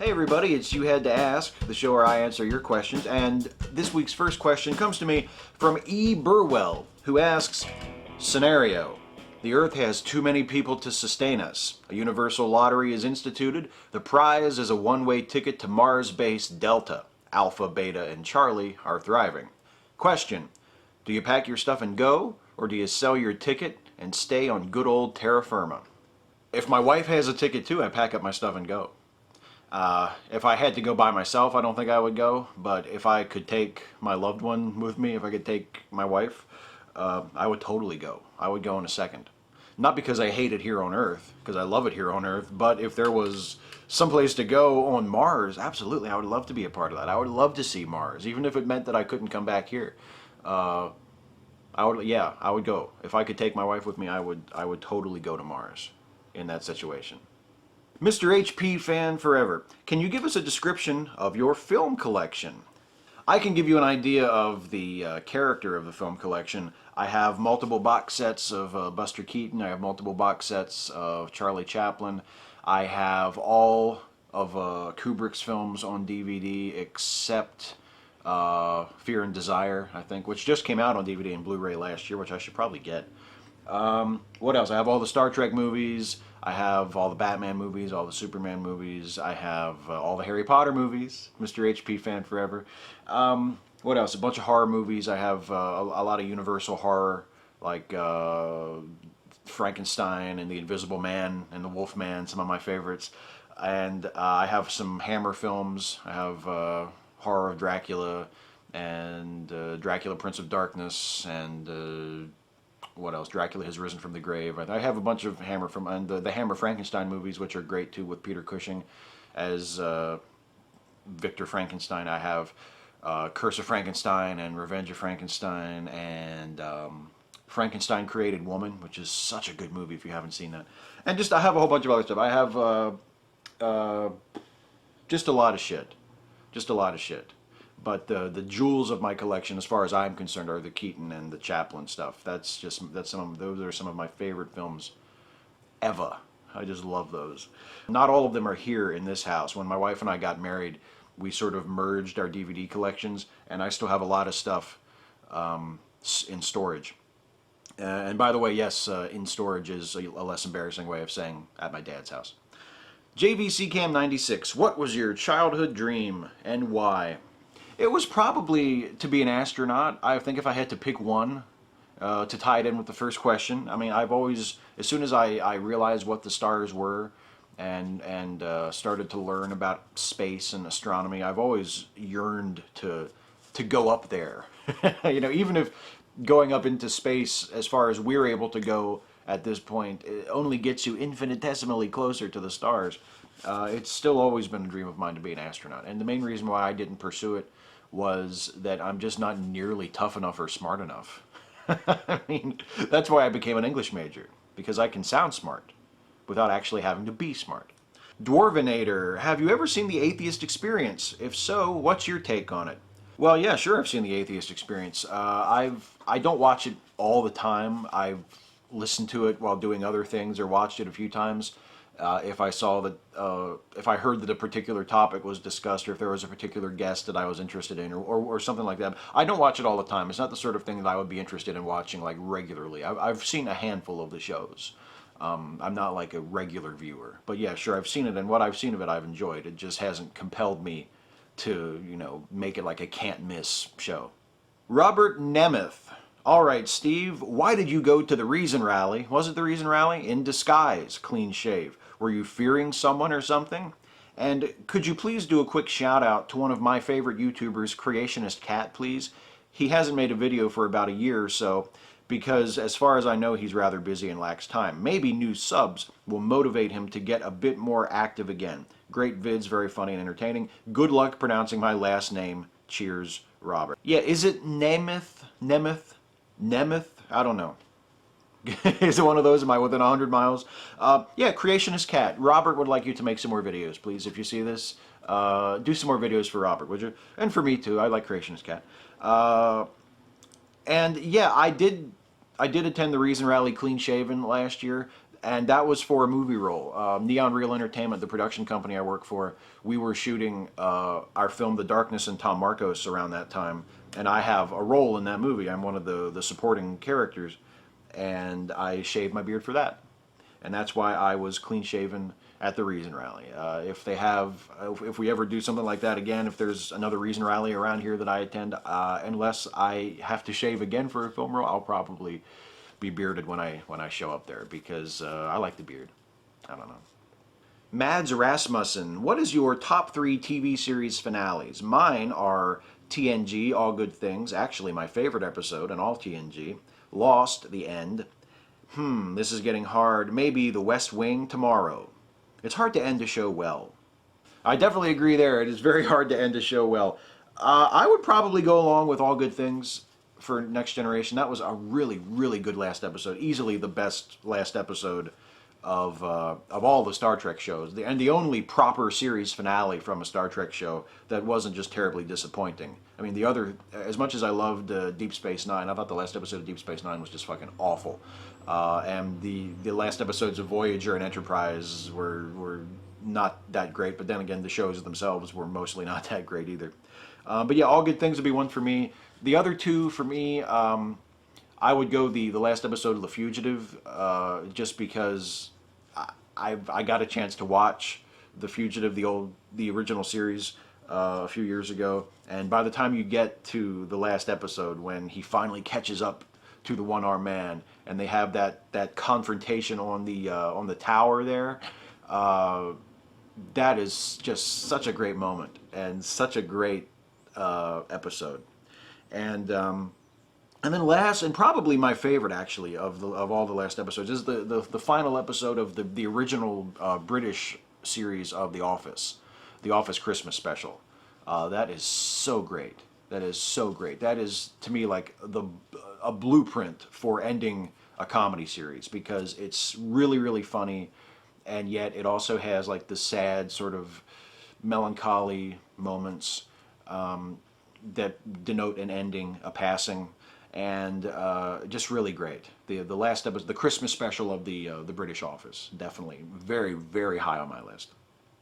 Hey everybody, it's You Had to Ask, the show where I answer your questions, and this week's first question comes to me from E. Burwell, who asks, Scenario: the Earth has too many people to sustain us. A universal lottery is instituted. The prize is a one-way ticket to Mars-based Delta. Alpha, Beta, and Charlie are thriving. Question: do you pack your stuff and go, or do you sell your ticket and stay on good old terra firma? If my wife has a ticket too, I pack up my stuff and go. If I had to go by myself, I don't think I would go, but if I could take my loved one with me, if I could take my wife, I would totally go. I would go in a second. Not because I hate it here on Earth, because I love it here on Earth, but if there was someplace to go on Mars, absolutely, I would love to be a part of that. I would love to see Mars, even if it meant that I couldn't come back here. I would go. If I could take my wife with me, I would totally go to Mars in that situation. Mr. HP Fan Forever, can you give us a description of your film collection? I can give you an idea of the character of the film collection. I have multiple box sets of Buster Keaton. I have multiple box sets of Charlie Chaplin. I have all of Kubrick's films on DVD except Fear and Desire, I think, which just came out on DVD and Blu-ray last year, which I should probably get. What else? I have all the Star Trek movies. I have all the Batman movies, all the Superman movies. I have all the Harry Potter movies, Mr. HP Fan Forever. What else? A bunch of horror movies. I have a lot of Universal horror, like Frankenstein and the Invisible Man and the Wolf Man, some of my favorites. And I have some Hammer films. I have Horror of Dracula and Dracula Prince of Darkness and what else? Dracula Has Risen from the Grave. I have a bunch of Hammer and the Hammer Frankenstein movies, which are great too, with Peter Cushing as Victor Frankenstein. I have Curse of Frankenstein and Revenge of Frankenstein and Frankenstein Created Woman, which is such a good movie if you haven't seen that. And I have a whole bunch of other stuff. I have just a lot of shit. Just a lot of shit. But the jewels of my collection, as far as I'm concerned, are the Keaton and the Chaplin stuff. Those are some of my favorite films ever. I just love those. Not all of them are here in this house. When my wife and I got married, we sort of merged our DVD collections, and I still have a lot of stuff in storage. And by the way, yes, in storage is a less embarrassing way of saying at my dad's house. JVC Cam 96, what was your childhood dream and why? It was probably to be an astronaut. I think if I had to pick one to tie it in with the first question, I mean, I've always, as soon as I realized what the stars were and started to learn about space and astronomy, I've always yearned to go up there. You know, even if going up into space, as far as we're able to go at this point, it only gets you infinitesimally closer to the stars. It's still always been a dream of mine to be an astronaut. And the main reason why I didn't pursue it was that I'm just not nearly tough enough or smart enough. I mean, that's why I became an English major, because I can sound smart without actually having to be smart. Dwarvenator, have you ever seen The Atheist Experience? If so, what's your take on it? Well, yeah, sure, I've seen The Atheist Experience. I don't watch it all the time. I've listened to it while doing other things or watched it a few times. If I saw that, if I heard that a particular topic was discussed, or if there was a particular guest that I was interested in, or something like that. I don't watch it all the time. It's not the sort of thing that I would be interested in watching like regularly. I've seen a handful of the shows. I'm not like a regular viewer, but yeah, sure, I've seen it, and what I've seen of it, I've enjoyed. It just hasn't compelled me to, you know, make it like a can't miss show. Robert Nemeth. All right, Steve, why did you go to the Reason Rally? Was it the Reason Rally? In disguise, clean shave. Were you fearing someone or something? And could you please do a quick shout out to one of my favorite YouTubers, Creationist Cat, please? He hasn't made a video for about a year or so, because as far as I know, he's rather busy and lacks time. Maybe new subs will motivate him to get a bit more active again. Great vids, very funny and entertaining. Good luck pronouncing my last name. Cheers, Robert. Yeah, is it Nemeth? Nemeth? I don't know. Is it one of those? Am I within 100 miles? Yeah, Creationist Cat. Robert would like you to make some more videos, please. If you see this, do some more videos for Robert, would you? And for me, too. I like Creationist Cat. And yeah, I did attend the Reason Rally clean shaven last year. and that was for a movie role. Neon Reel Entertainment, the production company I work for, we were shooting our film The Darkness and Tom Marcos around that time, and I have a role in that movie. I'm one of the supporting characters, and I shaved my beard for that. And that's why I was clean shaven at the Reason Rally. If we ever do something like that again, if there's another Reason Rally around here that I attend, unless I have to shave again for a film role, I'll probably be bearded when I show up there, because I like the beard. I don't know. Mads Rasmussen, what is your top 3 TV series finales? Mine are TNG, All Good Things, actually my favorite episode in all TNG, Lost, The End. This is getting hard. Maybe The West Wing, Tomorrow. It's hard to end a show well. I definitely agree there. It is very hard to end a show well. I would probably go along with All Good Things for Next Generation. That was a really, really good last episode. Easily the best last episode of all the Star Trek shows. And the only proper series finale from a Star Trek show that wasn't just terribly disappointing. I mean, the other, as much as I loved Deep Space Nine, I thought the last episode of Deep Space Nine was just fucking awful. And the last episodes of Voyager and Enterprise were not that great, but then again, the shows themselves were mostly not that great either. But yeah, All Good Things would be one for me. The other two for me, I would go the last episode of The Fugitive, just because I got a chance to watch The Fugitive, the original series, a few years ago, and by the time you get to the last episode, when he finally catches up to the one-armed man, and they have that confrontation on the tower there, that is just such a great moment and such a great episode. And then last, and probably my favorite actually of all the last episodes, is the final episode of the original British series of The Office Christmas special. That is so great. That is so great. That is, to me, like a blueprint for ending a comedy series, because it's really, really funny, and yet it also has like the sad sort of melancholy moments that denote an ending, a passing, and just really great. The last episode, the Christmas special of the British Office, definitely very, very high on my list.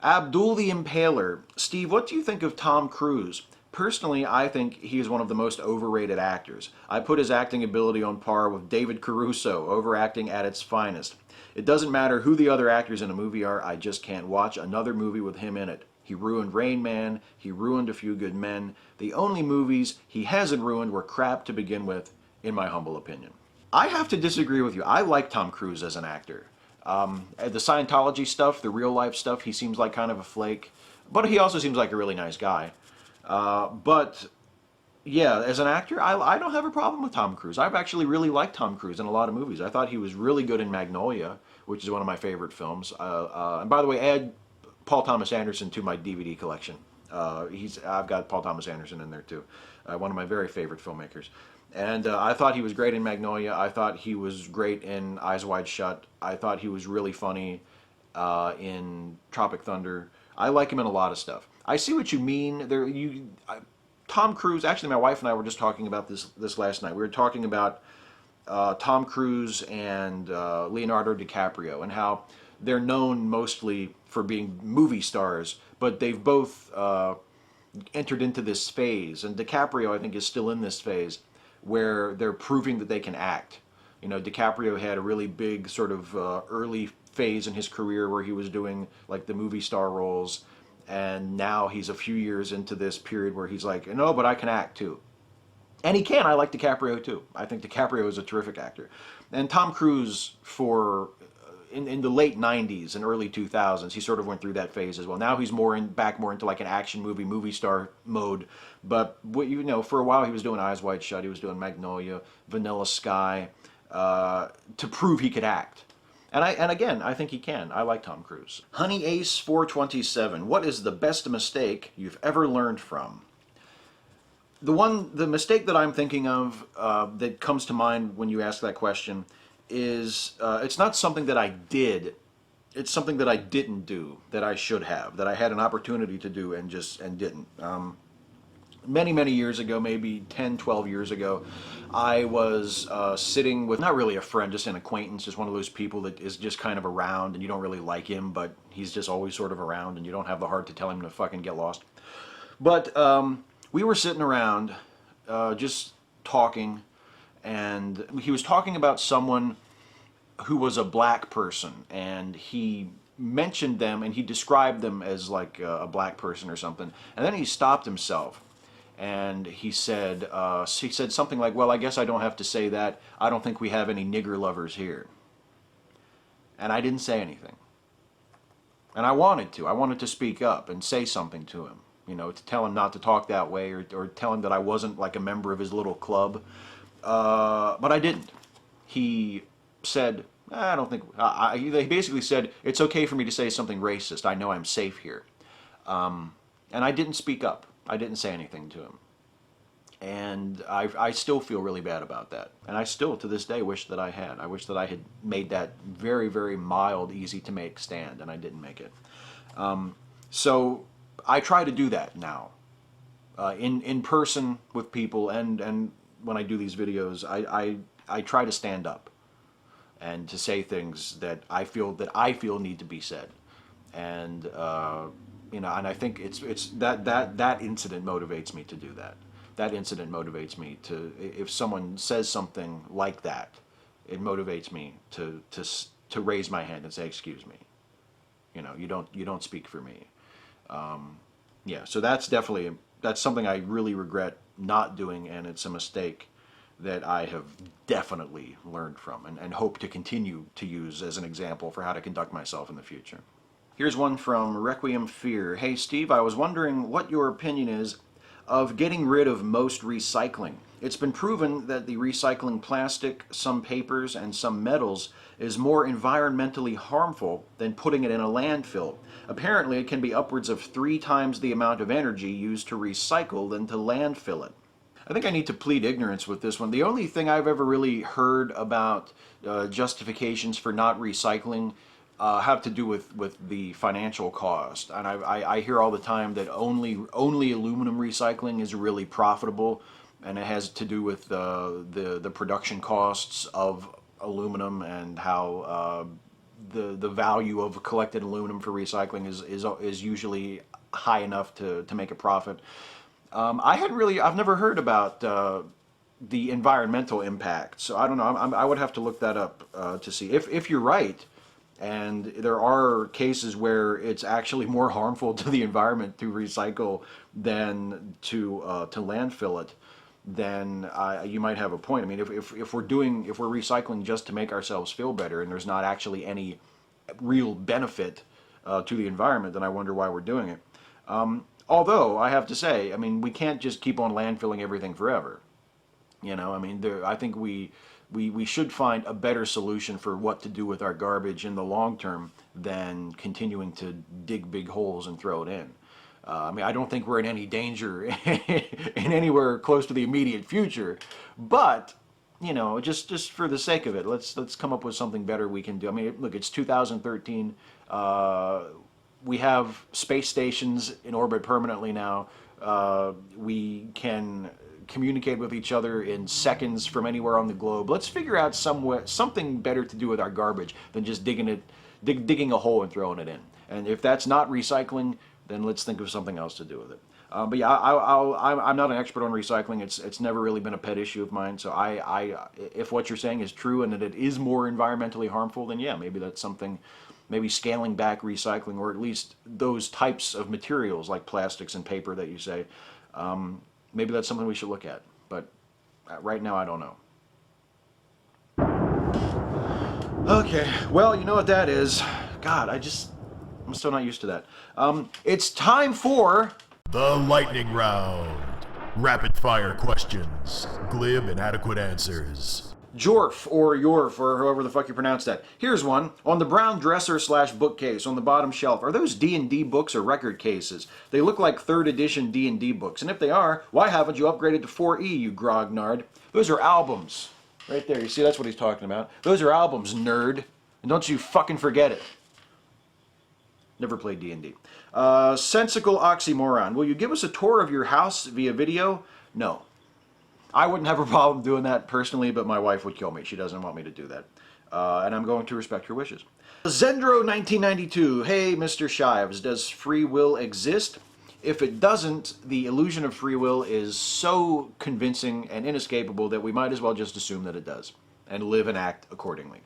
Abdul the Impaler, Steve, what do you think of Tom Cruise? Personally, I think he is one of the most overrated actors. I put his acting ability on par with David Caruso, overacting at its finest. It doesn't matter who the other actors in a movie are, I just can't watch another movie with him in it. He ruined Rain Man, he ruined A Few Good Men. The only movies he hasn't ruined were crap to begin with, in my humble opinion. I have to disagree with you. I like Tom Cruise as an actor. The Scientology stuff, the real life stuff, he seems like kind of a flake, but he also seems like a really nice guy. But yeah, as an actor, I don't have a problem with Tom Cruise. I've actually really liked Tom Cruise in a lot of movies. I thought he was really good in Magnolia, which is one of my favorite films. And by the way, add Paul Thomas Anderson to my DVD collection. I've got Paul Thomas Anderson in there too. One of my very favorite filmmakers. And I thought he was great in Magnolia. I thought he was great in Eyes Wide Shut. I thought he was really funny in Tropic Thunder. I like him in a lot of stuff. I see what you mean. Tom Cruise, actually my wife and I were just talking about this last night. We were talking about Tom Cruise and Leonardo DiCaprio, and how they're known mostly for being movie stars, but they've both entered into this phase, and DiCaprio, I think, is still in this phase where they're proving that they can act. You know, DiCaprio had a really big sort of early phase in his career where he was doing like the movie star roles, and now he's a few years into this period where he's like, no, but I can act too. And he can. I like DiCaprio too. I think DiCaprio is a terrific actor. And Tom Cruise, in the late 90s and early 2000s, he sort of went through that phase as well. Now he's back more into like an action movie star mode. But for a while he was doing Eyes Wide Shut, he was doing Magnolia, Vanilla Sky, to prove he could act. And again, I think he can. I like Tom Cruise. Honey Ace 427, what is the best mistake you've ever learned from? The mistake that I'm thinking of that comes to mind when you ask that question is it's not something that I did. It's something that I didn't do that I should have, that I had an opportunity to do and didn't. many, many years ago, maybe 10, 12 years ago, I was sitting with, not really a friend, just an acquaintance, just one of those people that is just kind of around and you don't really like him, but he's just always sort of around and you don't have the heart to tell him to fucking get lost. But we were sitting around just talking, and he was talking about someone who was a black person, and he mentioned them and he described them as like a black person or something, and then he stopped himself and he said something like, well, I guess I don't have to say that, I don't think we have any nigger lovers here. And I didn't say anything, and I wanted to speak up and say something to him, you know, to tell him not to talk that way, or tell him that I wasn't like a member of his little club, but I didn't. He said, I don't think, he basically said, it's okay for me to say something racist, I know I'm safe here. And I didn't speak up. I didn't say anything to him. And I still feel really bad about that. And I still, to this day, wish that I had. I wish that I had made that very, very mild, easy to make stand, and I didn't make it. So I try to do that now. In person with people, and when I do these videos, I try to stand up and to say things that I feel need to be said. And you know, and I think it's that incident motivates me to do that. That incident motivates me to, if someone says something like that, it motivates me to raise my hand and say, excuse me. You know, you don't speak for me. Yeah, so that's something I really regret not doing, and it's a mistake that I have definitely learned from and hope to continue to use as an example for how to conduct myself in the future. Here's one from Requiem Fear. Hey Steve, I was wondering what your opinion is of getting rid of most recycling. It's been proven that the recycling plastic, some papers, and some metals is more environmentally harmful than putting it in a landfill. Apparently, it can be upwards of 3 times the amount of energy used to recycle than to landfill it. I think I need to plead ignorance with this one. The only thing I've ever really heard about justifications for not recycling have to do with the financial cost. And I hear all the time that only aluminum recycling is really profitable, and it has to do with the production costs of aluminum and how the value of collected aluminum for recycling is usually high enough to make a profit. I've never heard about the environmental impact, so I don't know. I would have to look that up to see if you're right, and there are cases where it's actually more harmful to the environment to recycle than to landfill it. Then you might have a point. I mean, if we're recycling just to make ourselves feel better, and there's not actually any real benefit to the environment, then I wonder why we're doing it. Although, I have to say, I mean, we can't just keep on landfilling everything forever. You know, I mean, I think we should find a better solution for what to do with our garbage in the long term than continuing to dig big holes and throw it in. I mean, I don't think we're in any danger in anywhere close to the immediate future, but, you know, just for the sake of it, let's come up with something better we can do. I mean, look, it's 2013. We have space stations in orbit permanently now. We can communicate with each other in seconds from anywhere on the globe. Let's figure out something better to do with our garbage than just digging a hole and throwing it in. And if that's not recycling, then let's think of something else to do with it. But yeah, I'm not an expert on recycling. It's never really been a pet issue of mine. So if what you're saying is true and that it is more environmentally harmful, then yeah, maybe that's something. Maybe scaling back recycling, or at least those types of materials like plastics and paper that you say, maybe that's something we should look at. But right now, I don't know. Okay, well, you know what that is. God, I'm still not used to that. It's time for the lightning round. Rapid fire questions, glib and adequate answers. Jorf, or Yorf, or however the fuck you pronounce that. Here's one. On the brown dresser / bookcase on the bottom shelf, are those D&D books or record cases? They look like 3rd edition D&D books, and if they are, why haven't you upgraded to 4E, you grognard? Those are albums. Right there, you see, that's what he's talking about. Those are albums, nerd. And don't you fucking forget it. Never played D&D. Sensical Oxymoron. Will you give us a tour of your house via video? No. I wouldn't have a problem doing that personally, but my wife would kill me. She doesn't want me to do that. And I'm going to respect her wishes. Zendro1992. Hey, Mr. Shives, does free will exist? If it doesn't, the illusion of free will is so convincing and inescapable that we might as well just assume that it does and live and act accordingly.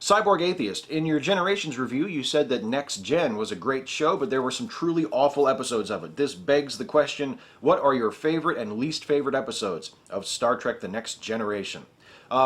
Cyborg Atheist, in your Generations review, you said that Next Gen was a great show, but there were some truly awful episodes of it. This begs the question, what are your favorite and least favorite episodes of Star Trek The Next Generation?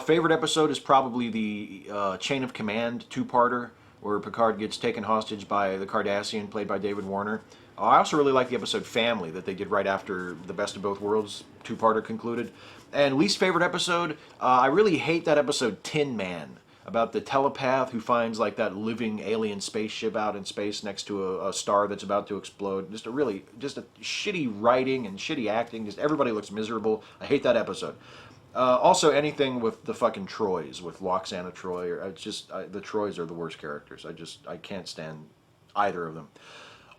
Favorite episode is probably the Chain of Command two-parter, where Picard gets taken hostage by the Cardassian, played by David Warner. I also really like the episode Family that they did right after the Best of Both Worlds two-parter concluded. And least favorite episode, I really hate that episode Tin Man, about the telepath who finds like that living alien spaceship out in space next to a star that's about to explode. Just a shitty writing and shitty acting. Just everybody looks miserable. I hate that episode. Also, anything with the fucking Troys, with Loxana Troy, or the Troys are the worst characters. I can't stand either of them.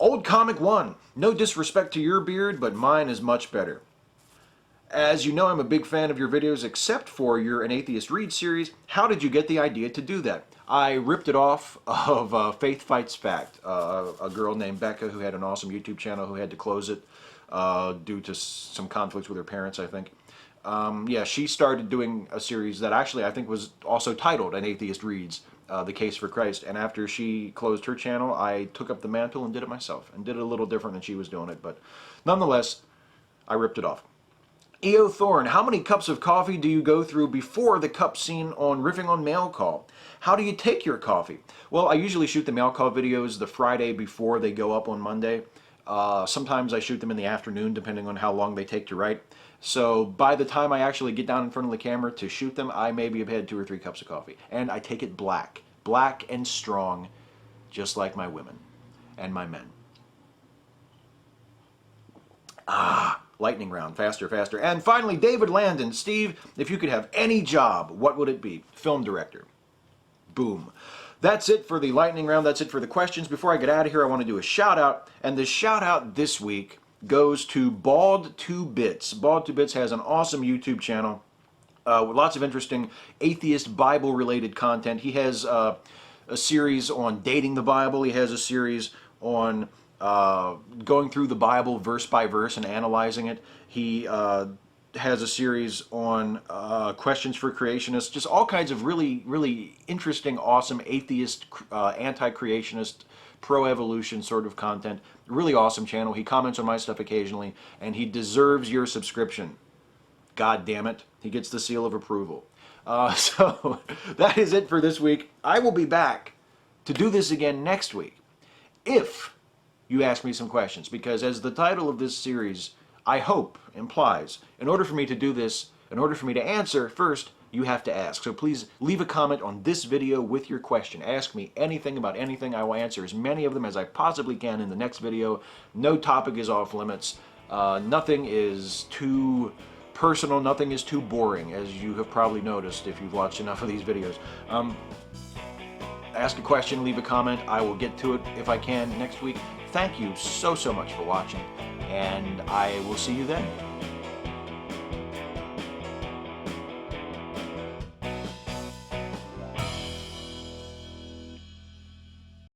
Old Comic 1. No disrespect to your beard, but mine is much better. As you know, I'm a big fan of your videos, except for your An Atheist Read series. How did you get the idea to do that? I ripped it off of Faith Fights Fact, a girl named Becca who had an awesome YouTube channel who had to close it due to some conflicts with her parents, I think. Yeah, she started doing a series that actually I think was also titled An Atheist Reads, The Case for Christ. And after she closed her channel, I took up the mantle and did it myself. And did it a little different than she was doing it. But nonetheless, I ripped it off. E.O. Thorne, how many cups of coffee do you go through before the cup scene on Riffing on Mail Call? How do you take your coffee? Well, I usually shoot the mail call videos the Friday before they go up on Monday. Sometimes I shoot them in the afternoon, depending on how long they take to write. So by the time I actually get down in front of the camera to shoot them, I maybe have had 2 or 3 cups of coffee. And I take it black. Black and strong, just like my women and my men. Lightning round, faster, faster. And finally, David Landon. Steve, if you could have any job, what would it be? Film director. Boom. That's it for the lightning round. That's it for the questions. Before I get out of here, I want to do a shout out. And the shout out this week goes to Bald2Bits. Bald2Bits has an awesome YouTube channel with lots of interesting atheist Bible related content. He has a series on dating the Bible. He has a series on going through the Bible verse by verse and analyzing it. He has a series on questions for creationists, just all kinds of really, really interesting, awesome atheist, anti-creationist, pro-evolution sort of content. Really awesome channel. He comments on my stuff occasionally, and he deserves your subscription. God damn it. He gets the seal of approval. So that is it for this week. I will be back to do this again next week if you ask me some questions, because as the title of this series, I hope, implies, in order for me to do this, in order for me to answer, first, you have to ask. So please leave a comment on this video with your question. Ask me anything about anything. I will answer as many of them as I possibly can in the next video. No topic is off limits. Nothing is too personal. Nothing is too boring, as you have probably noticed if you've watched enough of these videos. Ask a question, leave a comment. I will get to it if I can next week. Thank you so much for watching, and I will see you then.